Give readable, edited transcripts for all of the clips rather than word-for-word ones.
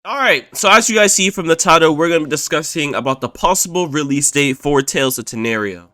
Alright, so as you guys see from the title, we're going to be discussing about the possible release date for Tales of Tanorio.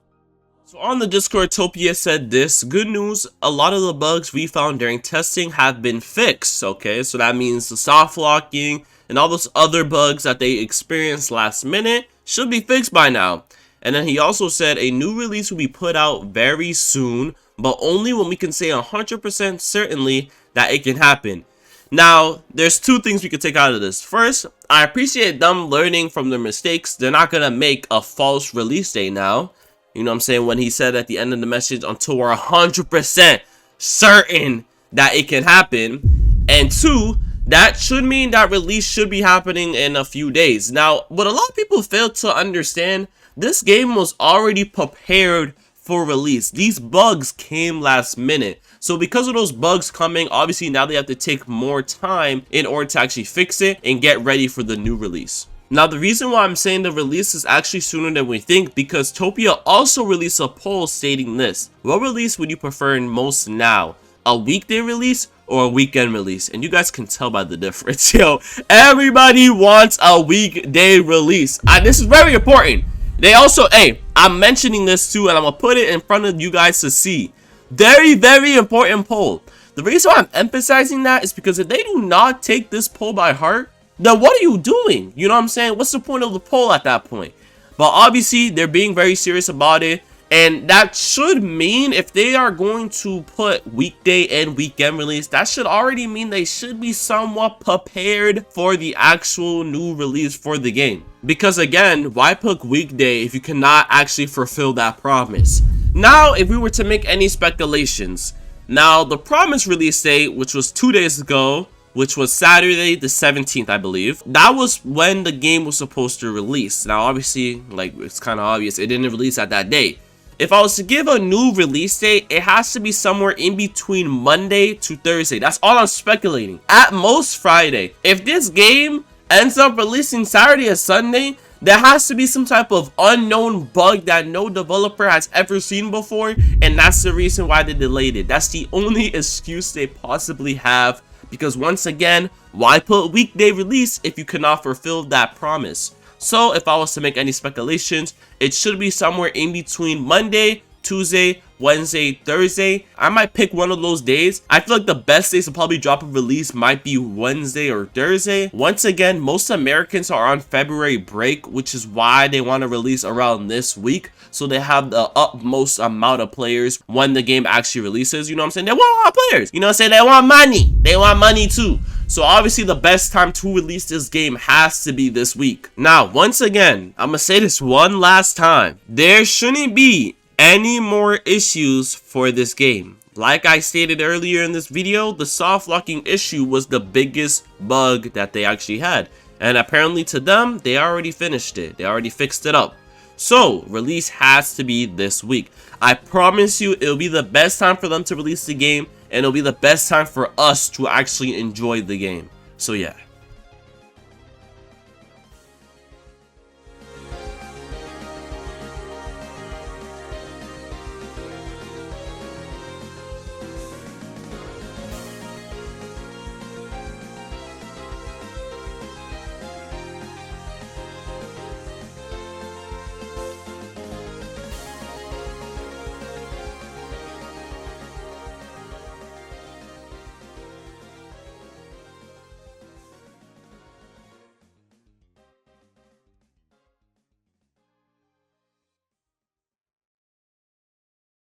So on the Discord, Topia said this: good news, a lot of the bugs we found during testing have been fixed, okay? So that means the soft locking and all those other bugs that they experienced last minute should be fixed by now. And then he also said a new release will be put out very soon, but only when we can say 100% certainly that it can happen. Now, there's two things we could take out of this. First, I appreciate them learning from their mistakes. They're not going to make a false release date now. You know what I'm saying? When he said at the end of the message, until we're 100% certain that it can happen. And two, that should mean that release should be happening in a few days. Now, what a lot of people fail to understand, this game was already prepared for release. These bugs came last minute. So because of those bugs coming, obviously now they have to take more time in order to actually fix it and get ready for the new release. Now, the reason why I'm saying the release is actually sooner than we think, because Topia also released a poll stating this: what release would you prefer most now? A weekday release or a weekend release? And you guys can tell by the difference. Yo, everybody wants a weekday release. This is very important. They also, hey, I'm mentioning this too, and I'm gonna put it in front of you guys to see. Very, very important poll. The reason why I'm emphasizing that is because if they do not take this poll by heart, then what are you doing? You know what I'm saying? What's the point of the poll at that point? But obviously, they're being very serious about it. And that should mean if they are going to put weekday and weekend release, that should already mean they should be somewhat prepared for the actual new release for the game. Because again, why put weekday if you cannot actually fulfill that promise? Now, if we were to make any speculations, now the promised release date, which was 2 days ago, which was Saturday the 17th, I believe, that was when the game was supposed to release. Now, obviously, like, it's kind of obvious it didn't release at that day. If I was to give a new release date, it has to be somewhere in between Monday to Thursday. That's all I'm speculating. At most Friday. If this game ends up releasing Saturday or Sunday, there has to be some type of unknown bug that no developer has ever seen before, and that's the reason why they delayed it. That's the only excuse they possibly have, because once again, why put weekday release if you cannot fulfill that promise? So if I was to make any speculations, it should be somewhere in between Monday, Tuesday, Wednesday, Thursday. I might pick one of those days. I feel like the best days to probably drop a release might be Wednesday or Thursday. Once again, most Americans are on February break, which is why they want to release around this week, so they have the utmost amount of players when the game actually releases. You know what I'm saying? They want a lot of players. You know what I'm saying? They want money. They want money too. So obviously the best time to release this game has to be this week. Now, once again, I'm gonna say this one last time. There shouldn't be any more issues for this game. Like I stated earlier in this video, the soft locking issue was the biggest bug that they actually had. And apparently to them, they already finished it. They already fixed it up. So, release has to be this week. I promise you, it'll be the best time for them to release the game, and it'll be the best time for us to actually enjoy the game. So yeah.